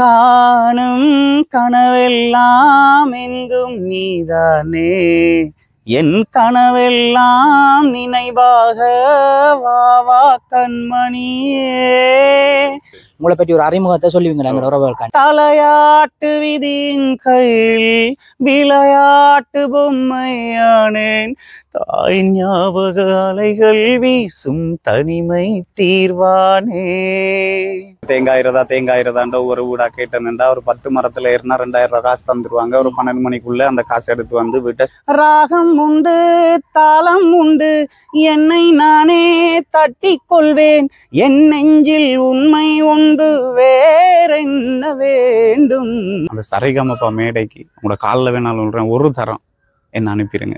காணும் கனவெல்லாம் எங்கும் நீதானே, என் கனவெல்லாம் நினைவாக வாவா கண்மணியே. உங்களை பற்றி ஒரு அறிமுகத்தை சொல்லுவீங்களா எங்க உறவுகளுக்காண்டி? தலையாட்டு விதியின் கையில் விளையாட்டு பொம்மையானேன், தாய் ஞாபக அலைகள் வீசும் தனிமை தீர்வானே. தேங்காயிரதாண்ட ஒவ்வொரு வீடா கேட்டேன்டா, ஒரு 10 மரத்துல ஏறினா 2000 ரூபாய் காசு தந்துருவாங்க. ஒரு 12 மணிக்குள்ள அந்த காசு எடுத்து வந்து விட்ட ராகம் உண்டு தாளம் உண்டு, என்னை நானே தட்டி கொள்வேன், என் நெஞ்சில் உண்மை உண்டு, வேறென்ன வேண்டும். அந்த சரிகமப்பா மேடைக்கு உங்களோட காலில் வேணாலும் சொல்றேன், ஒரு தரம் என்ன அனுப்பிடுங்க.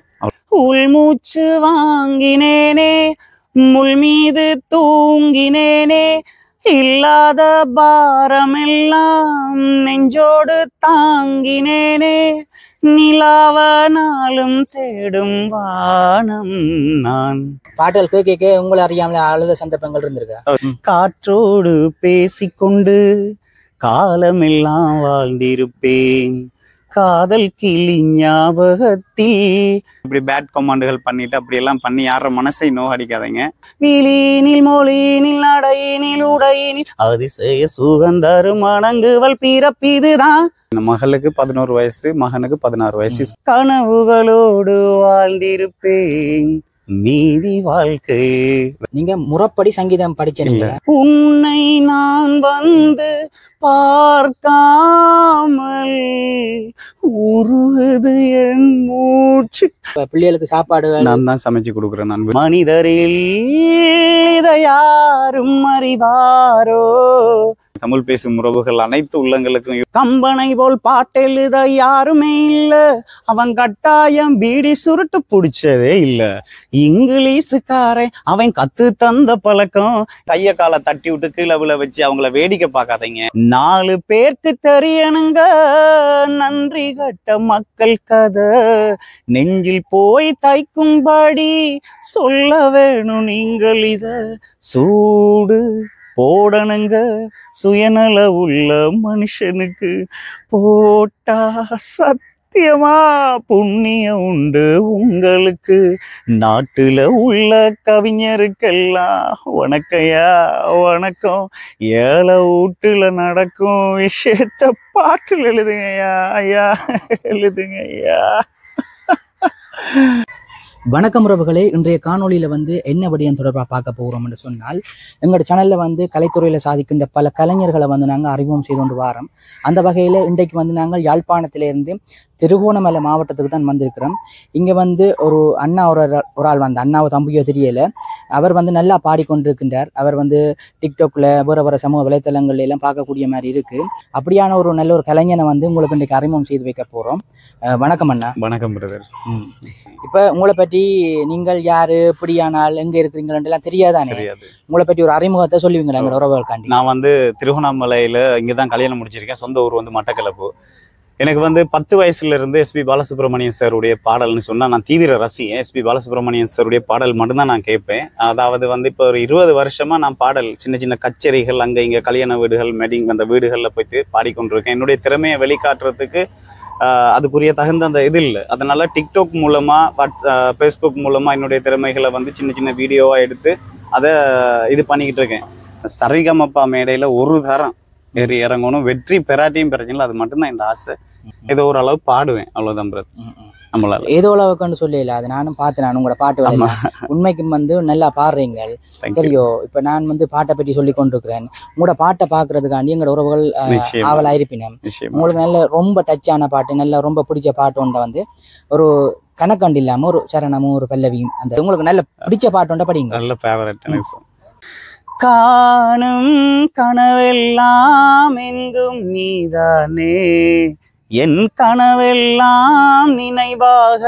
உள்மூச்சு வாங்கினேனே, முள் மீது தூங்கினேனே, இல்லாத பாரமெல்லாம் நெஞ்சோடு தாங்கினேனே, நிலாவனாலும் தேடும் வானம் நான். பாடல் கேட்க உங்களை அறியாமலே அழுத சந்தர்ப்பங்கள் இருந்திருக்கா? காற்றோடு பேசிக்கொண்டு காலமெல்லாம் வாழ்ந்திருப்பேன், காதல் கிளி ஞாபகத்தில். இப்படி பேட் கமாண்டுகள் பண்ணிட்டு அப்படியெல்லாம் பண்ணி யார மனசை நோகடிக்காதீங்க. விழினில் மொழினில் நடையினில் உடையினில் அதிசய சுகந்தரும் மணங்குவல் பிறப்பிதுதான். மகளுக்கு 11 வயசு, மகனுக்கு 16 வயசு. கனவுகளோடு வாழ்ந்திருப்பேன், நீதி வாழ்க்கை. நீங்க முறைப்படி சங்கீதம் படிச்சீங்க? உன்னை நான் வந்து பார்க்காமல் உருவது என் மூச்சு. பிள்ளைகளுக்கு சாப்பாடு நான் தான் சமைச்சு கொடுக்குறேன். நான் மனிதரில் இதை யாரும் அறிவாரோ, தமிழ் பேசும் உறவுகள் அனைத்து உள்ளங்களுக்கும் கம்பனை போல் பாட்டெழுத யாருமே இல்ல, அவன் கட்டாயம் பீடி சுருட்டு பிடிச்சதே இல்ல, இங்கிலீஷுக்காரன் அவன் கத்து தந்த பழக்கம். கைய காலை தட்டி விட்டு கீழே விழ வச்சு அவங்கள வேடிக்கை பார்க்காதீங்க. 4 பேருக்கு தெரியணுங்க நன்றி கட்ட மக்கள் கதை, நெஞ்சில் போய் தைக்கும்படி சொல்ல வேணும் நீங்கள் இத. சூடு போடணுங்க சுயநல உள்ள மனுஷனுக்கு, போட்டா சத்தியமா புண்ணியம் உண்டு உங்களுக்கு. நாட்டுல உள்ள கவிஞருக்கெல்லாம் வணக்கையா வணக்கம், ஏழை வீட்டுல நடக்கும் விஷயத்த பாட்டுல எழுதுங்கய்யா ஐயா, எழுதுங்கய்யா. வணக்கம் உறவுகளே, இன்றைய காணொலியில் என்ன விடயம் தொடர்பாக பார்க்க போகிறோம் என்று சொன்னால், எங்களோட சேனலில் கலைத்துறையில் சாதிக்கின்ற பல கலைஞர்களை நாங்கள் அறிமுகம் செய்து கொண்டு வாரோம். அந்த வகையில் இன்றைக்கு நாங்கள் யாழ்ப்பாணத்திலிருந்து திருகோணமலை மாவட்டத்துக்கு தான் வந்திருக்கிறோம். இங்கே ஒரு அண்ணா ஒரு ஆள் அண்ணாவை தம்பியோ தெரியலை, அவர் நல்லா பாடிக்கொண்டிருக்கின்றார். அவர் டிக்டாக்ல வேறு சமூக வலைத்தளங்கள்ல எல்லாம் பார்க்கக்கூடிய மாதிரி இருக்குது. அப்படியான ஒரு நல்ல ஒரு கலைஞனை உங்களுக்கு இன்றைக்கு அறிமுகம் செய்து வைக்க போகிறோம். வணக்கம் அண்ணா. வணக்கம் பிரதர். இப்போ உங்களை பற்றி நீங்கள் யாரு, எப்படியானால், எங்கே இருக்கிறீங்களெல்லாம் தெரியாதானே? உங்களை பற்றி ஒரு அறிமுகத்தை சொல்லுவீங்களா எங்களோட உறவுகளுக்காண்டி? நான் திருவண்ணாமலையில் இங்கே தான் கல்யாணம் முடிச்சிருக்கேன். சொந்த ஊர் மட்டக்களப்பு. எனக்கு 10 வயசுல இருந்து எஸ்பி பாலசுப்ரமணியம் சாருடைய பாடல்னு சொன்னா நான் தீவிர ரசிகன். எஸ்பி பாலசுப்ரமணியம் சாருடைய பாடல் மட்டும்தான் நான் கேட்பேன். அதாவது இப்போ ஒரு 20 வருஷமா நான் பாடல் சின்ன சின்ன கச்சேரிகள் அங்கே இங்கே கல்யாண வீடுகள் மெடிங் அந்த வீடுகளில் போயிட்டு பாடிக்கொண்டிருக்கேன். என்னுடைய திறமையை வெளிக்காட்டுறதுக்கு அதுக்குரிய தகுந்த அந்த இது இல்லை. அதனால டிக்டாக் மூலமா ஃபேஸ்புக் மூலமா என்னுடைய திறமைகளை சின்ன சின்ன வீடியோவா எடுத்து அதை இது பண்ணிக்கிட்டு இருக்கேன். சரிகமப்பா மேடையில ஒரு தரம் ஏறி இறங்கணும், வெற்றி பெறாட்டியும் பிரச்சனை, அது மட்டும்தான் இந்த ஆசை. ஏதோ ஓரளவு பாடுவேன், அவ்வளவுதான் பிரதர். நம்மளால ஏதோ அளவுக்குன்னு சொல்லல, அது நானும் பார்த்தேன். நான் உங்களோட பாட்டு உண்மைக்கு நல்லா பாடுறீங்க. சரியோ, இப்ப நான் பாட்டை பற்றி சொல்லி கொண்டிருக்கிறேன். உங்களோட பாட்டை பாக்குறதுக்காண்டி எங்களோட உறவுகள் ஆவலா இருப்பினேன். உங்களுக்கு நல்ல ரொம்ப டச்சான பாட்டு, நல்லா ரொம்ப பிடிச்ச பாட்டு ஒன்றை ஒரு கணக்கண்டு இல்லாம ஒரு சரணமும் ஒரு பல்லவியும், அந்த உங்களுக்கு நல்ல பிடிச்ச பாட்டு ஒன்றை படிங்க. நல்ல ஃபேவரட். காணும் கனவெல்லாம் எங்கும் நீதானே, என் கனவெல்லாம் நினைவாக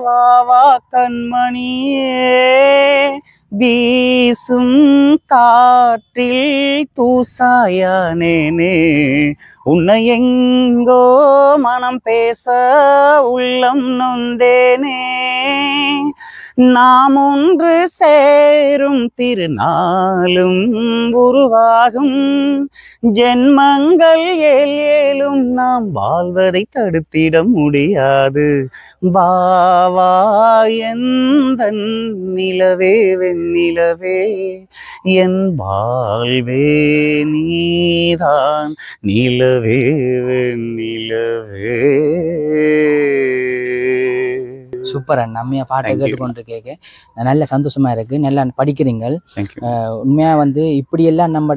வாவா கண்மணியே, வீசும் காற்றில் தூசாயானேனே, உன்னை எங்கோ மனம் பேச உள்ளம் நொந்தேனே, நாம் ஒன்று சேரும் திருநாளும் உருவாகும். ஜென்மங்கள் ஏழும் நாம் வாழ்வதை தடுத்திட முடியாது. வா வா எந்தன் நிலவே வெண்ணிலவே, என் வாழ்வே நீதான் நிலவே வெண்ணிலவே. சூப்பர் அண்ணா, அம்மையா பாட்டை கேட்டுக்கொண்டு கேட்க நல்ல சந்தோஷமா இருக்கு. நல்லா படிக்கிறீங்க. உண்மையா வந்து இப்படியெல்லாம் நம்ம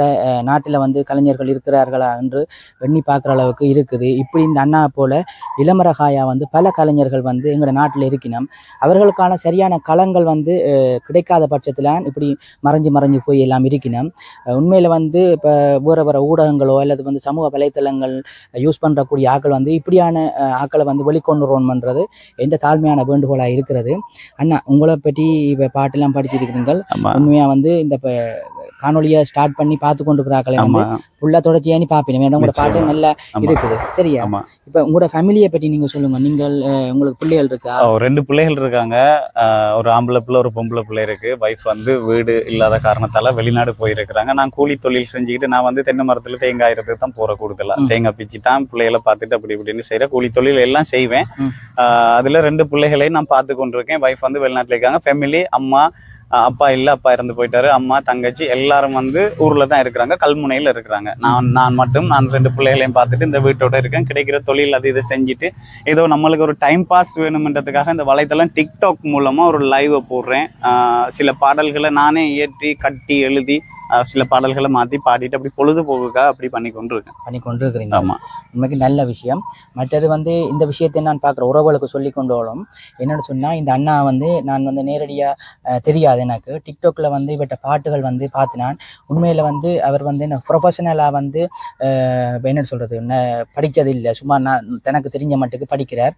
நாட்டில் வந்து கலைஞர்கள் இருக்கிறார்களா என்று எண்ணி பார்க்குற அளவுக்கு இருக்குது. இப்படி இந்த அண்ணா போல இளமரகாயா வந்து பல கலைஞர்கள் வந்து எங்களோட நாட்டில் இருக்கணும். அவர்களுக்கான சரியான களங்கள் வந்து கிடைக்காத பட்சத்தில் இப்படி மறைஞ்சு போய் எல்லாம் இருக்கணும். உண்மையில் வந்து இப்போ வேற ஊடகங்களோ அல்லது வந்து சமூக வலைத்தளங்கள் யூஸ் பண்ணுறக்கூடிய ஆக்கள் வந்து இப்படியான ஆக்களை வந்து வெளிக்கொண்டு வரணும்ன்றது எந்த தாழ்மையான வேண்டுகோளாக இருக்கிறது. அண்ணா, உங்களை பற்றி இப்போ பாட்டெல்லாம் படிச்சிருக்கிறீர்கள். உண்மையாக வந்து இந்த காணொலியை ஸ்டார்ட் பண்ணி பார்த்து கொண்டிருக்கிறாக்களை வந்து ஃபுல்லாக தொடர்ச்சியாக நீ பார்ப்பீங்க. உங்களோட பாட்டு நல்லா இருக்குது. சரியா? இப்போ உங்களோட ஃபேமிலியை பற்றி நீங்கள் சொல்லுங்கள். நீங்கள் உங்களுக்கு பிள்ளைகள் இருக்கா? 2 பிள்ளைகள் இருக்காங்க. ஒரு ஆம்பளை பிள்ளை, ஒரு பொம்பளை பிள்ளை இருக்கு. வைஃப் வந்து வீடு இல்லாத காரணத்தால வெளிநாடு போயிருக்கிறாங்க. நான் கூலி தொழில் செஞ்சுக்கிட்டு நான் வந்து தென்னை மரத்தில் தேங்காய் இறதுக்கு தான் போற கூடுதலா. தேங்காய் பிச்சு தான் பிள்ளைகளை பார்த்துட்டு அப்படி இப்படின்னு செய்யற கூலி தொழில் எல்லாம் செய்வேன். அதுல 2 பிள்ளைகளை நான் பார்த்து கொண்டிருக்கேன். வைஃப் வந்து வெளிநாட்டுல இருக்காங்க. ஃபேமிலி அம்மா அப்பா இல்லை, அப்பா இறந்து போயிட்டாரு. அம்மா தங்கச்சி எல்லாரும் வந்து ஊர்ல தான் இருக்கிறாங்க, கல்முனையில இருக்கிறாங்க. நான் மட்டும் 2 பிள்ளைகளையும் பார்த்துட்டு இந்த வீட்டோட இருக்கேன். கிடைக்கிற தொழில் அது இதை செஞ்சுட்டு ஏதோ நம்மளுக்கு ஒரு டைம் பாஸ் வேணும்ன்றதுக்காக இந்த வலைத்தளம் டிக்டாக் மூலமா ஒரு லைவை போடுறேன். சில பாடல்களை நானே இயற்றி கட்டி எழுதி சில பாடல்களை மாற்றி பாடிட்டு அப்படி பொழுதுபோக்குக்காக அப்படி பண்ணி கொண்டிருக்கிறீங்க. ஆமாம், உண்மைக்கு நல்ல விஷயம். மற்றது வந்து இந்த விஷயத்தை நான் பார்க்குற உறவுகளுக்கு சொல்லி கொண்டோலும் என்னென்னு சொன்னால், இந்த அண்ணா வந்து நான் வந்து நேரடியாக தெரியாது எனக்கு. டிக்டாக்ல வந்து இவற்ற பாட்டுகள் வந்து பார்த்தினான். உண்மையில் வந்து அவர் வந்து என்ன ப்ரொஃபஷனலாக வந்து என்ன சொல்கிறது, படித்தது இல்லை, சும்மா நான் தனக்கு தெரிஞ்ச மட்டுக்கு படிக்கிறார்.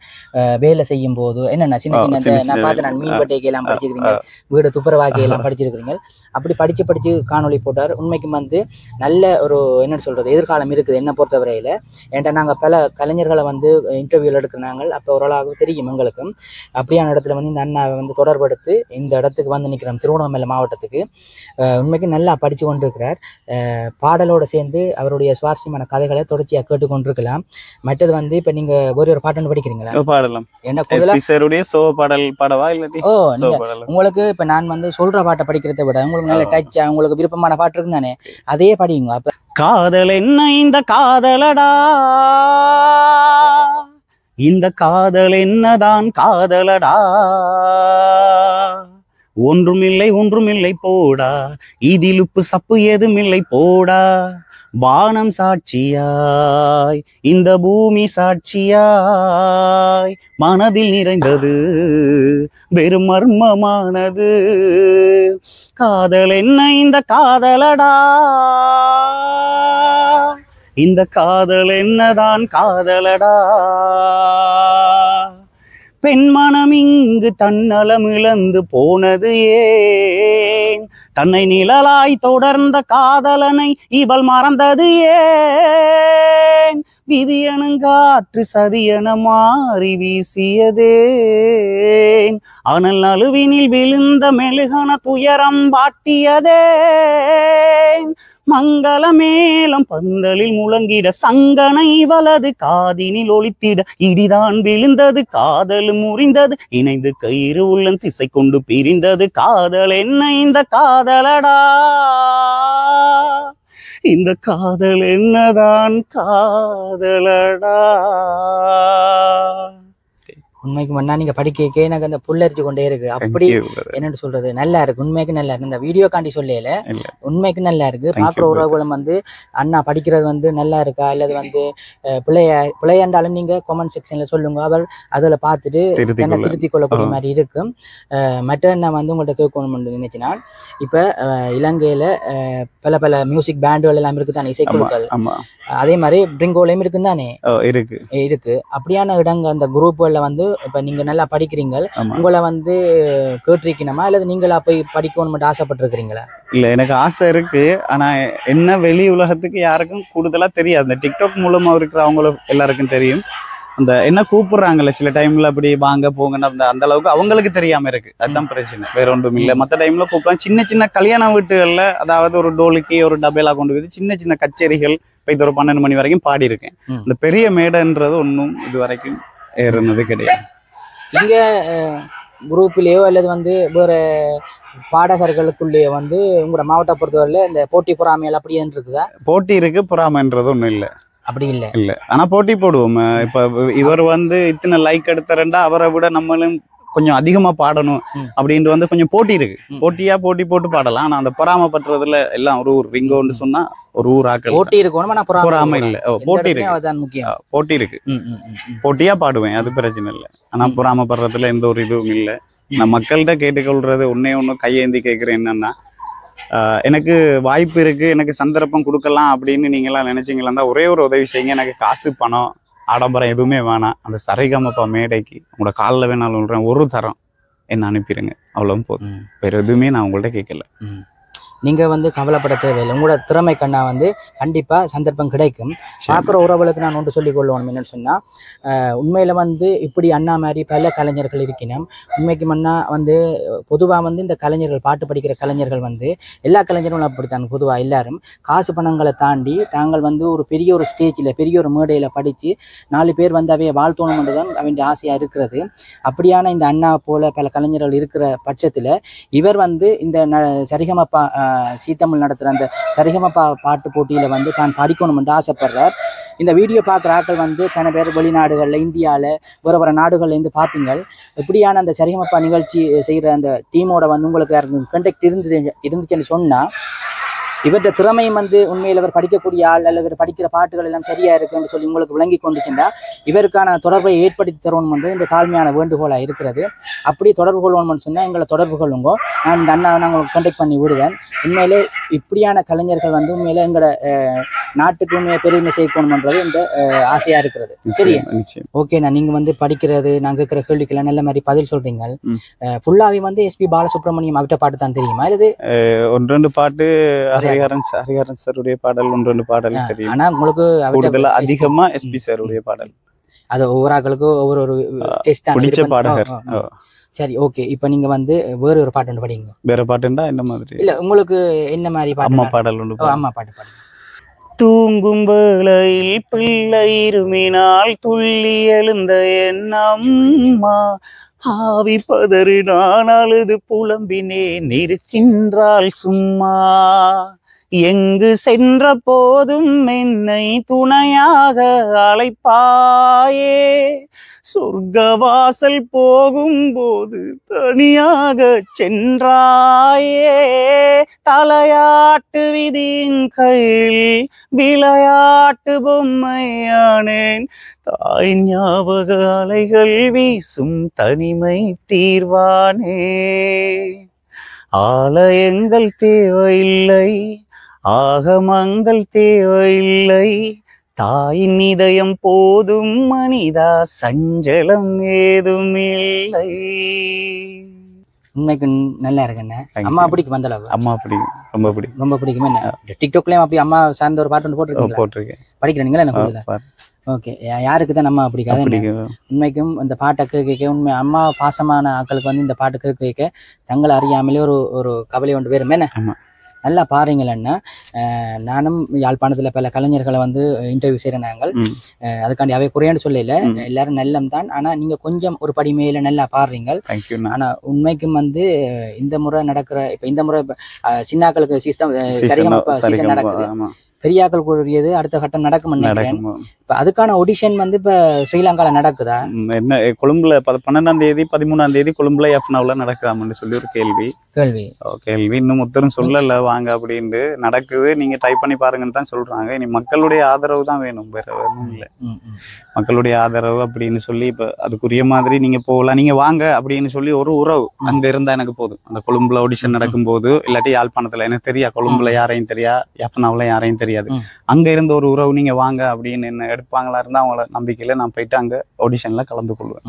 வேலை செய்யும் போது என்னென்ன சின்ன நான் பார்த்து நான் மீன் பட்டைக்கெல்லாம் படிச்சிருக்கிறீங்க, வீடு துப்புரவாக்கையெல்லாம் படிச்சிருக்கிறீங்க. அப்படி படித்து காணொலி போட்டார். உண்மைக்கு வந்து நல்ல ஒரு என்ன சொல்கிறது எதிர்காலம் இருக்குது என்னை பொறுத்தவரையில். ஏன்டா நாங்கள் பல கலைஞர்களை வந்து இன்டர்வியூவில் எடுக்கிறாங்க. அப்போ ஓரளவு தெரியும் எங்களுக்கும். அப்படியான இடத்துல வந்து இந்த அண்ணாவை வந்து தொடர்படுத்தி இந்த இடத்துக்கு வந்து நிற்கிறோம், திருவண்ணாமலை மாவட்டத்துக்கு. உண்மைக்கு நல்லா படித்து கொண்டிருக்கிறார். பாடலோடு சேர்ந்து அவருடைய சுவாரஸ்யமான கதைகளை தொடர்ச்சியாக கேட்டுக்கொண்டிருக்கலாம். மற்றது வந்து இப்போ நீங்கள் ஒரு பாட்டு படிக்கிறீங்களா? பாடலாம். என்ன பாடல் பாடவா இல்லாட்டி? உங்களுக்கு இப்போ நான் வந்து சொல்கிற பாட்டை படிக்கிறத விட உங்களுக்கு நல்ல டச், உங்களுக்கு விருப்பமான பாட்டு இருக்கு தானே, அதே படிங்க. அப்ப காதல் என்ன இந்த காதலடா, இந்த காதல் என்னதான் காதலடா, ஒன்றுமில்லை போடா, இதில் உப்பு சப்பு ஏதுமில்லை போடா, வானம் சாட்சியாய் இந்த பூமி சாட்சியாய் மனதில் நிறைந்தது வெறும் மர்மமானது, காதல் என்ன இந்த காதலடா, இந்த காதல் என்னதான் காதலடா, பெண்மனம் இங்கு தன்னலம் இழந்து போனது ஏன், தன்னை நிழலாய் தொடர்ந்த காதலனை இவள் மறந்தது ஏன், விதியனுங்காற்று சதியன மாறி வீசியதேன், அனல் நழுவினில் விழுந்த மெழுகன துயரம் பாட்டியதேன், மங்கள மேளம் பந்தலில் முழங்கிட சங்கனை வலது காதினில் ஒலித்திட இடிதான் விழுந்தது, காதலும் முறிந்தது, இணைந்து கயிறு உள்ளம் திசை கொண்டு பிரிந்தது, காதல் என்ன இந்த காதலடா, இந்த காதல் என்னதான் காதலடா. உண்மைக்கு முன்னா நீங்க படிக்க எனக்கு அந்த புல்லரிச்சு கொண்டே இருக்கு. அப்படி என்னன்னு சொல்றது, நல்லா இருக்கு. உண்மைக்கு நல்லா இருக்கு. இந்த வீடியோ காண்டி சொல்லல, உண்மைக்கு நல்லா இருக்கு. பாக்குற உறவுகளும் வந்து அண்ணா படிக்கிறது வந்து நல்லா இருக்கா இல்லது வந்து பிள்ளையாண்டாலும் நீங்க கமெண்ட் செக்ஷன்ல சொல்லுங்க. அவர் அதில் பார்த்துட்டு என்ன திருத்திக் கொள்ளக்கூடிய மாதிரி இருக்கும். மற்ற நான் வந்து உங்கள்கிட்ட கேட்கணும்னு நினைச்சினா, இப்ப இலங்கையில பல மியூசிக் பேண்டுகள் எல்லாம் இருக்கு தானே, இசைக்குழுக்கள். அதே மாதிரி பிரிங்கோலையும் இருக்குன்னு தானே இருக்கு. அப்படியான இடங்கள் அந்த குரூப்ல வந்து இப்ப நீங்க நல்லா படிக்கிறீங்க, உங்களை வந்து கேட்டிருக்கணுமா இல்லது நீங்களா போய் படிக்கணும் மட்டும் ஆசைப்பட்டிருக்கிறீங்களா? இல்ல, எனக்கு ஆசை இருக்கு. ஆனா என்ன வெளி உலகத்துக்கு யாருக்கும் கூடுதலா தெரியாது. இந்த டிக்டாக் மூலமா இருக்கிற அவங்களும் எல்லாருக்கும் தெரியும். அந்த என்ன கூப்பிடுறாங்கல்ல சில டைம்ல அப்படி வாங்க போங்கன்னு அந்த அளவுக்கு அவங்களுக்கு தெரியாம இருக்கு. அதுதான் பிரச்சனை, வேற ஒன்றும் இல்லை. மற்ற டைம்ல கூப்பிடுறாங்க சின்ன சின்ன கல்யாண வீட்டுகள்ல, அதாவது ஒரு டோலுக்கு ஒரு டபேலா கொண்டு போய் சின்ன சின்ன கச்சேரிகள் இப்போ இது ஒரு 12 மணி வரைக்கும் பாடி இருக்கேன். இந்த பெரிய மேடைன்றது ஒன்றும் இது வரைக்கும் ஏறுனது கிடையாது. இங்க குரூப்லயோ அல்லது வந்து வேற பாடகர்களுக்குள்ளேயே வந்து உங்களோட மாவட்ட பொறுத்தவரையில இந்த போட்டி பொறாமைகள் அப்படி இருக்குதா? போட்டி இருக்கு, பொறாமைன்றது ஒன்றும் இல்லை. அப்படி இல்லை இல்ல, ஆனா போட்டி போடுவோம். இப்ப இவர் வந்து இத்தனை லைக் எடுத்தாருண்டா அவரை விட நம்மளும் கொஞ்சம் அதிகமா பாடணும் அப்படின்ட்டு வந்து கொஞ்சம் போட்டி இருக்கு. போட்டி போட்டு பாடலாம். ஆனா அந்த பொறாமைப்படுறதுல எல்லாம் ஒரு ஊர் ரிங்கோன்னு சொன்னா ஒரு ஊர் ஆக்கள் போட்டி இருக்கணும், பொறாமை இல்ல. போட்டி இருக்கு, அதான் முக்கியம். போட்டி இருக்கு, போட்டியா பாடுவேன், அது பிரச்சனை இல்லை. ஆனா பொறாமைப்படுறதுல எந்த ஒரு இதுவும் இல்லை. நான் மக்கள்கிட்ட கேட்டுக்கொள்றது ஒண்ணு கையேந்தி கேட்கிறேன் என்னன்னா, எனக்கு வாய்ப்பு இருக்கு, எனக்கு சந்தர்ப்பம் கொடுக்கலாம் அப்படின்னு நீங்களாம் நினைச்சீங்களா, ஒரே ஒரு உதவி செய்யுங்க. எனக்கு காசு பணம் ஆடம்பரம் எதுவுமே வேணாம். அந்த சரிகமப்பா மேடைக்கு உங்களோட காலில் வேணாலும் சொல்றேன், ஒரு தரம் என்ன அனுப்பிடுங்க, அவ்வளவு போதும். வேற எதுவுமே நான் உங்கள்கிட்ட கேட்கல. நீங்க வந்து கவலைப்பட தேவையில்லை. உங்களோட திறமை கண்ணா வந்து கண்டிப்பா சந்தர்ப்பம் கிடைக்கும். பார்க்குற உறவுகளுக்கு நான் ஒன்று சொல்லிக் கொள்ளணும் என்னன்னு சொன்னா, உண்மையில வந்து இப்படி அண்ணா மாதிரி பல கலைஞர்கள் இருக்கணும். உண்மைக்கு மண்ணா வந்து பொதுவா வந்து இந்த கலைஞர்கள், பாட்டு படிக்கிற கலைஞர்கள் வந்து எல்லா கலைஞர்களும் அப்படித்தான். பொதுவா எல்லாரும் காசு பணங்களை தாண்டி தாங்கள் வந்து ஒரு பெரிய ஒரு ஸ்டேஜில், பெரிய ஒரு மேடையில படிச்சு 4 பேர் வந்து அவைய வாழ்த்தோணும்னு தான் அவன் ஆசையா இருக்கிறது. அப்படியான இந்த அண்ணா போல பல கலைஞர்கள் இருக்கிற பட்சத்துல இவர் வந்து இந்த சரிகமப்பா சீத்தமிழ் நடத்துகிற அந்த சரிகமப்பா பாட்டு போட்டியில் வந்து தான் படிக்கணும்னு ஆசைப்படுறார். இந்த வீடியோ பார்க்குற ஆட்கள் வந்து கன பேர் வெளிநாடுகளில், இந்தியாவில், வேறு நாடுகள்லேருந்து பார்ப்பீங்க. இப்படியான அந்த சரிகமப்பா நிகழ்ச்சி செய்கிற அந்த டீமோட வந்து உங்களுக்கு யாருக்கு கண்டக்ட் இருந்துச்சுன்னு சொன்னால், இவற்ற திறமையும் வந்து உண்மையில் இவர் படிக்கக்கூடிய ஆள் அல்லது இவர் படிக்கிற பாட்டுகள் எல்லாம் சரியா இருக்குன்னு சொல்லி உங்களுக்கு விளங்கி கொண்டுச்சுன்னா இவருக்கான தொடர்பை ஏற்படுத்தி தரணும்ன்றது இந்த தாழ்மையான வேண்டுகோளாக இருக்கிறது. அப்படி தொடர்பு கொள்ளணும்னு சொன்னால் எங்களை தொடர்பு கொள்ளுங்க. நான் இந்த அண்ணாவை நாங்கள் கண்டக்ட் பண்ணி விடுவேன். உண்மையிலே இப்படியான கலைஞர்கள் வந்து உண்மையில எங்களோட நாட்டுக்கு உண்மையை பெருமை செய்யணும்ன்றது இந்த ஆசையா இருக்கிறது. சரியா? ஓகே, நான் நீங்க வந்து படிக்கிறது, நாங்கள் இருக்கிற கேள்விக்கெல்லாம் நல்ல மாதிரி பதில் சொல்றீங்க. ஃபுல்லாவே வந்து எஸ்பி பாலசுப்ரமணியம் அவர்கிட்ட பாட்டு தான் தெரியுமா? இது 1-2 பாட்டு ஹரிஹரன் சாருடைய பாடல் 1-2 பாடல் தெரியும். ஆனா உங்களுக்கு கூடுதலா அதிகமா எஸ்பி சாருடைய பாடல். அது ஒவ்வொரு ஆக்களுக்கும் ஒவ்வொரு டேஸ்ட் பிடிச்ச பாடகர். சரி, ஓகே. இப்போ நீங்க வந்து வேற ஒரு பாட்டு ஒன்று படிங்க. வேற பாட்டுண்டா என்ன மாதிரி? இல்ல, உங்களுக்கு என்ன மாதிரி பாட்டு? அம்மா பாடல் ஒன்று. அம்மா பாட்டு பாடுங்க. தூங்கும் வேளையில் பிள்ளை இருமினால் துள்ளி எழுந்த என் அம்மா, ஆவி பதறி நான் அழுது புலம்பினேன் இருக்கின்றாள் சும்மா, எங்கு சென்ற போதும் என்னை துணையாக அழைப்பாயே, சொர்க்கவாசல் போகும்போது தனியாக சென்றாயே, தலையாட்டு விதியின் கையில் விளையாட்டு பொம்மையானேன், தாய் ஞாபக அலைகள் வீசும் தனிமை தீர்வானே, ஆலயங்கள் தேவையில்லை, ஆகமங்கள் தேவையில்லை, தாயின் இதயம் போதும் மனிதா, சஞ்சலம் ஏதும் இல்லை. உண்மைக்கு நல்லா இருக்குண்ணே. அம்மா பிடிக்கும் வந்த அளவுக்கு? அம்மா பிடிக்கும், ரொம்ப பிடிக்கும். ரொம்ப பிடிக்குமே. டிக்டாக்லயும் அப்படி அம்மா சார்ந்த ஒரு பாட்டு போட்டிருக்கேன். படிக்கிறீங்களா? எனக்கு ஓகே. யாருக்கு தான் நம்ம பிடிக்காது? உண்மைக்கும் இந்த பாட்டை கேட்க உண்மை அம்மா பாசமான ஆட்களுக்கு வந்து இந்த பாட்டு கேட்க தங்களை அறியாமலே ஒரு கவலை ஒன்று வேறுமே. நல்லா பாருங்களேன்னா, நானும் யாழ்ப்பாணத்தில் பல கலைஞர்களை வந்து இன்டர்வியூ செய்கிறேன். நாங்கள் அதுக்காண்டி அவை குறையான்னு சொல்லல, எல்லாரும் நல்லம் தான். ஆனால் நீங்கள் கொஞ்சம் ஒரு படி மேலே நல்லா பாடுறீங்க. ஆனால் உண்மைக்கும் வந்து இந்த முறை நடக்கிற, இப்போ இந்த முறை சின்னாக்களுக்கு சீசன் நடக்குது, பெரியாக்கள் கூறியது அடுத்த கட்டம் நடக்கும் நினைக்கிறேன். இப்ப அதுக்கான ஆடிஷன் வந்து இப்ப ஸ்ரீலங்கால நடக்குதா? என்ன கொழும்புல 12ஆம் தேதி 13ஆம் தேதி கொழும்புல எஃப்னாவில் நடக்குதாமன்னு சொல்லி ஒரு கேள்வி இன்னும் ஒருத்தரும் சொல்லல வாங்க அப்படின்னு. நடக்குது, நீங்க டைப் பண்ணி பாருங்கன்னு தான் சொல்றாங்க. இனி மக்களுடைய ஆதரவு தான் வேணும், வேற வேணும் இல்லை. மக்களுடைய ஆதரவு அப்படின்னு சொல்லி இப்ப அதுக்குரிய மாதிரி நீங்க போகலாம், நீங்க வாங்க அப்படின்னு சொல்லி ஒரு உறவு அங்க இருந்தா எனக்கு போதும். அந்த கொழும்புல ஆடிஷன் நடக்கும் போது, இல்லாட்டி யாழ்ப்பாணத்துல எனக்கு தெரியா, கொழும்புல யாரையும் தெரியா, எஃப்னாவில் யாரையும் தெரியாது, அங்க இருந்த ஒரு உறவு நீங்க வாங்க அப்படின்னு என்ன எடுப்பாங்களா இருந்தா அவங்கள நம்பிக்கையில நான் போயிட்டு அங்க ஆடிஷன்ல கலந்து கொள்வேன்.